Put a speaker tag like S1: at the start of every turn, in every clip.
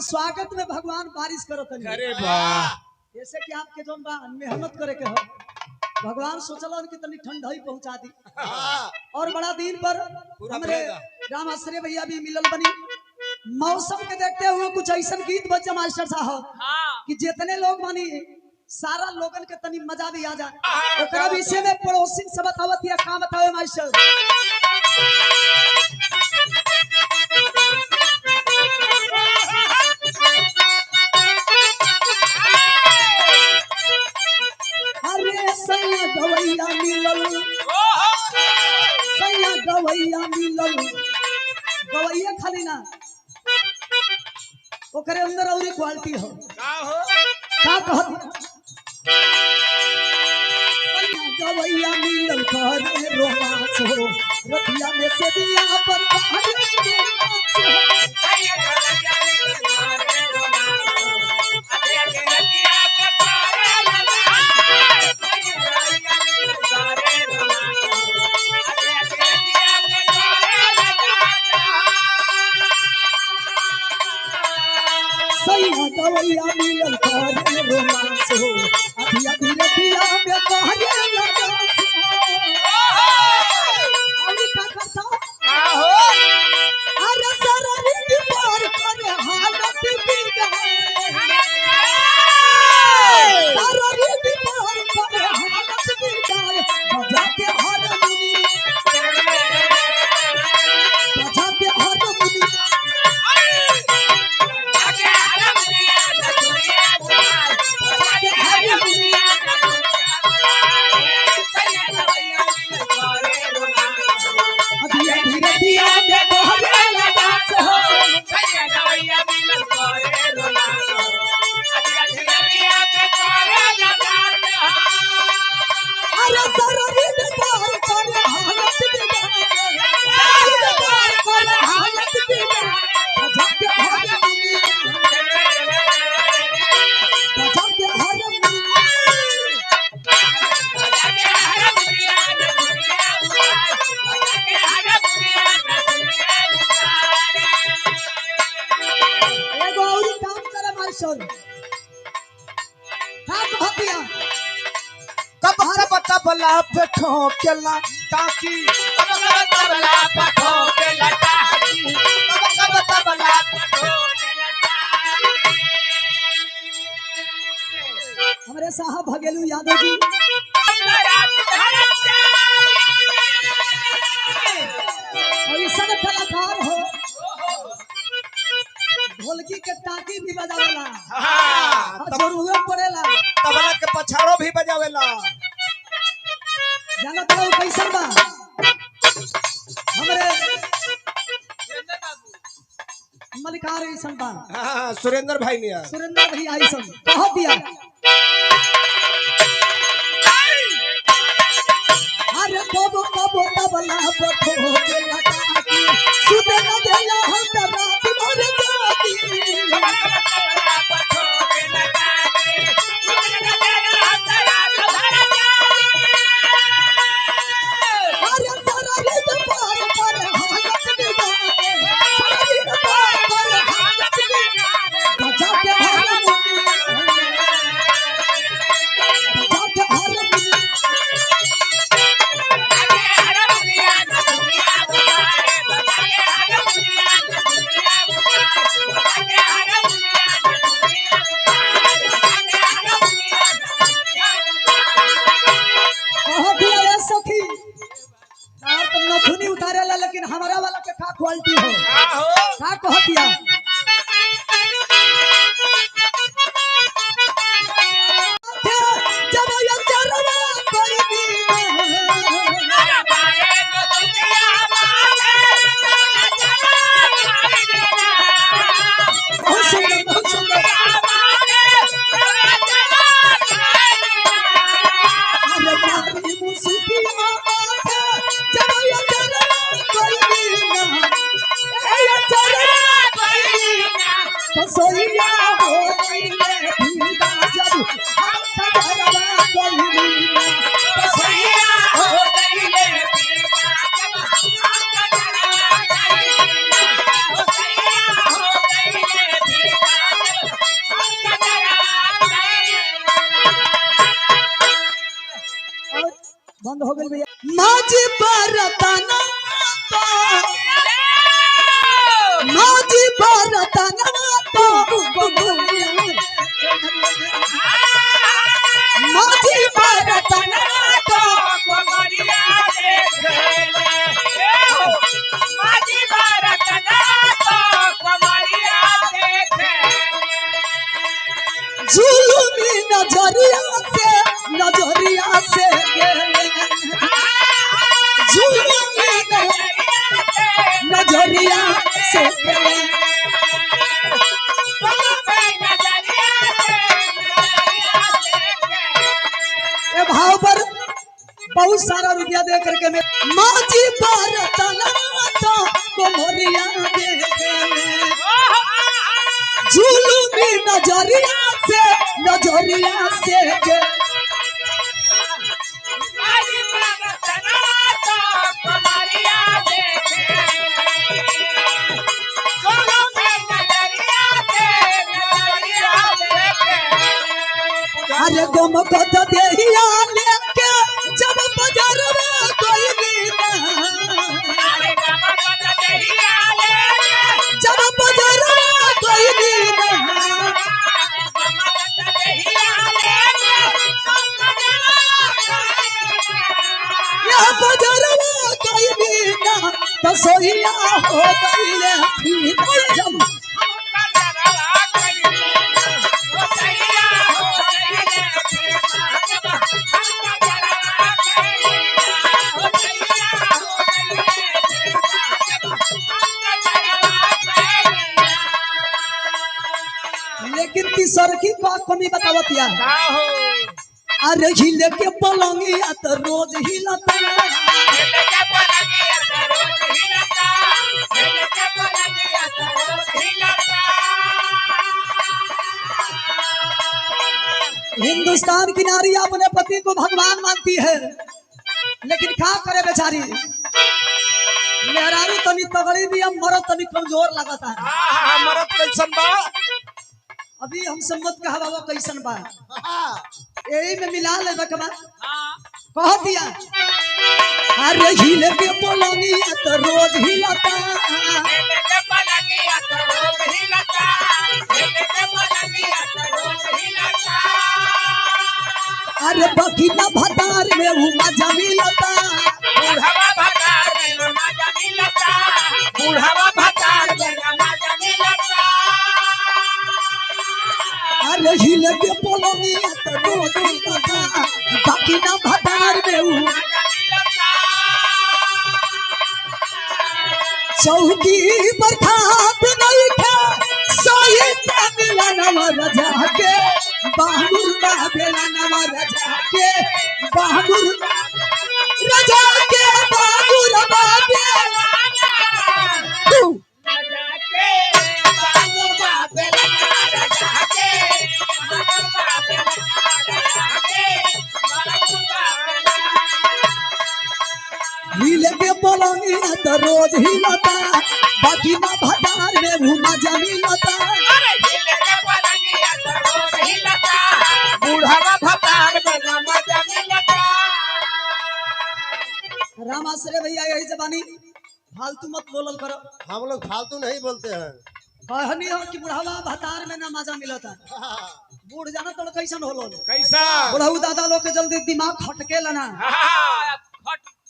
S1: स्वागत में भगवान बारिश करत नहीं।
S2: अरे वाह
S1: जैसे कि आपके जोन बा मेहनत करे के हो भगवान सोचलन कि तनी ठंडाई पहुंचा दी और बड़ा दिन पर हमरे राम आश्रय भैया भी मिलल बनी। मौसम के देखते हुए कुछ ऐसा गीत बच्चा मास्टर साहब कि जितने लोग बनी सारा लोगन के तनी मजा भी आ जाए। ओकरा विषय में पड़ोसी सब बतावत या का बतावे मास्टर। अरे सैया गवैया मिलल, सैया गवैया मिलल, गवैया खाली ना ओकरे अंदर और क्वालिटी हो का कहत सैया गवैया मिलल करे रोमांस हो रतिया में से दिया पर करे रोमांस हो। सैया गवैया मिलल करे रोमांस हो रतिया में से दिया पर करे रोमांस हो। सैया गवैया मिलल करे रोमांस हो रतिया में से दिया पर करे रोमांस हो। सैया गवैया मिलल करे रोमांस हो अभिया धीरे धीरे में करे रोमांस हो। और का करता का हो अरे सररी की पार करे हालत बिगड़े सररी की पार करे हालत बिगड़े बजा के हारमोनी बजा के हारमोनी आगे हारमोनी दुनिया बुझाए बजा के हारमोनी सैया गवैया मिलल करे रोमांस हो अभिया धीरे धीरे में करे रोमांस हो। सैया गवैया मिलल करे रोमांस हो अभिया धीरे धीरे में करे रोमांस हो। अरे सररी की पार करे हालत बिगड़े सररी की पार करे हालत बिगड़े बजा के हारमोनी बजा के हारमोनी बजा के हारमोनी दुनिया बुझाए बजा के हारमोनी दुनिया बुझाए। एगो और काम करे मास्टर का कहतिया
S2: कब कब तबला पे ठोकेला ताकि कब कब तबला पे ठोकेला ताकि कब कब तबला पे ठोकेला ताकि
S1: हमारे साहब भगेलू यादव जी ऐसा कलाकार हो ढोलकी के टाकी भी बजावेला
S2: हां
S1: जरूरत पड़ेला
S2: तबला के पछाड़ो भी बजावेला।
S1: जानत हो कैसन बा हमरे मलिकार ऐसन बा
S2: हां सुरेंद्र भाई ने
S1: सुरेंद्र भैया ऐसन कह दिया अरे कबो कबो तबला पे ठोकेला टाकी सुते न देला हम त रात भर जागी तबला पे ठोकेला टाकी सुते न देला हम त रात भर जागी। अरे सररी के पार करे हालत बिगड़े सररी के पार करे हालत बिगड़े बजा के हारमोनी बजा के हारमोनी नथुनी उतारे ला लेकिन हमारा वाला के का क्वालिटी हो का कहतिया जब ये चरवा कर दी अरे बारे नथुनिया वाले बहुत सुंदर बहुत सुंदर अरे बारी मुसुकिया जब ये चरवा कर दी ये चरवा कर
S2: माजी बरतना तो माजी बरतना तो माजी बरतना तो
S1: कोमरिया देखेले माजी बरतना तो कोमरिया देखेले
S2: जुलुमी नजरिया से गेले जुलुमी नजरिया से गेले ए भाव पर बहुत सारा रुपया दे करके मैं माजी बरतना तो कोमरिया देखेले जुलुमी नजरिया से के
S1: माजी बरतना तो कोमरिया देखेले सोलो में नजरिया देखेले
S2: अरे गोम को तो देहिया लेके जब बाजार में कोई नीना
S1: अरे बाबा बता देहिया ले
S2: जब बाजार में कोई नीना
S1: बाबा बता देहिया ले
S2: यह बाजार में कोई नीना तो सोहिया हो गई ले फिर जब लेकिन तीसर की का कमी बतावतिया अरे हिले के पलंगिया तो रोज हिलता हिंदुस्तान की नारी अपने पति को भगवान मानती है लेकिन क्या करे बेचारी मेहरारू तनी तगड़ी भी हम मरद तनी कमजोर लगता है
S1: मरद कैसन बा
S2: अभी हम सम्मत कहा बाबा कैसन बा यही में मिला ले बकमा कह दिया अरे हिले के पलंगिया तो रोज हिलता अरे बकीना भतार में वो मजा मिलता
S1: बुढ़ावा भतार में मजा मिलता बुढ़ावा भतार में मजा मिलता
S2: अरे हिले के पलंगिया तो रोज हिलता बकीना भतार में वो चौकी पर खात नहीं था सोई मिला नवर जाके बहादुर बेला नवर जाके बहादुर राजा के बहादुर बेला तू हिले के पलंगिया तो रोज हिलता बाकी ना भदार में वो मजा मिलता
S1: बुढ़ावा भतार में मजा मिलता
S2: रामाश्रय भैया यही जबानी फालतू मत बोलल करो
S3: हम लोग फालतू नहीं बोलते हैं।
S2: कहनी हो कि बुढ़ावा भतार में ना मजा मिलता बूढ़ जाना तो कैसन होलो
S1: कैसा
S2: बुढ़ऊ दादा लोग के जल्दी दिमाग खटके लना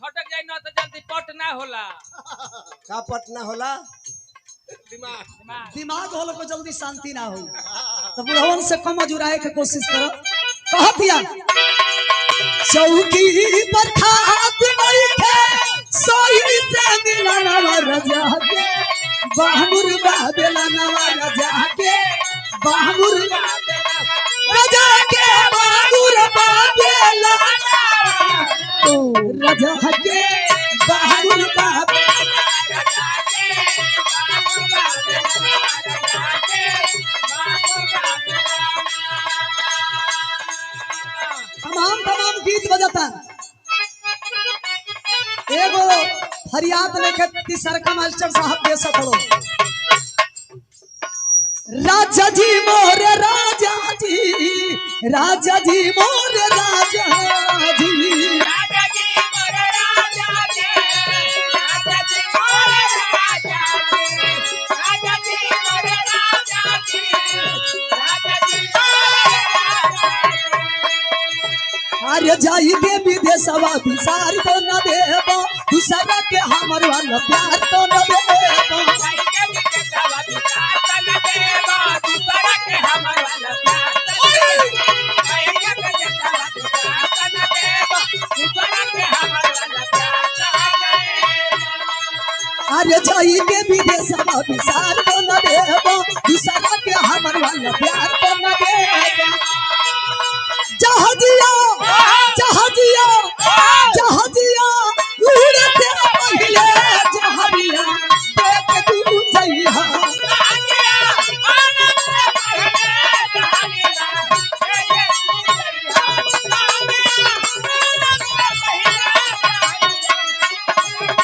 S1: खटक जाए ना तो जल्दी पट ना होला
S3: का पटना होला
S2: दिमाग होलो को जल्दी शांति ना हो तो बुढ़वन से कम जुराए के कोशिश करो कह दिया चौकी पर खात नहीं थे सोई से मिला नवर जाके बहादुर बेला नवर जाके बहादुर राजा के बहादुर बेला तो राजा के बहादुर तमाम गीत बजाता एगो फरियाद लेके तीसरका मास्टर साहब दे सको राजा जी मोर राजा जी मोर राजा जी जाई के विदेशवा विसार तो न देबो दूसरा के हमर वाला प्यार तो न देबो अरे जाई के विदेशवा विसार तो न देबो दूसरा के हमर वाला प्यार तो न देबो जहाजिया जहाजिया जहाजिया उड़ते पहिले जहाजिया देख तू जइहा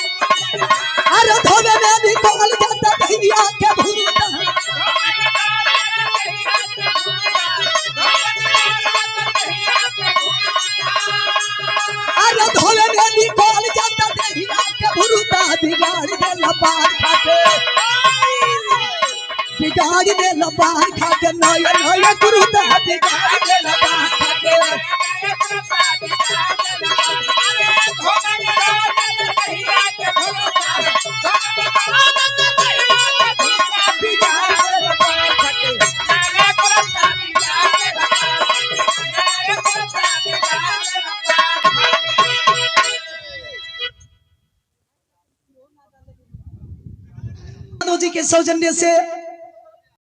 S2: अरे धोबे में निकल जाता भैया के भूता अरे धोबे में निकल जाता भैया के भूता बिगाड़ दे लबार खाके बिगाड़ दे लबार खाके नया नया गुरुता बिगाड़ दे लबार खाके जी के सौजन्य से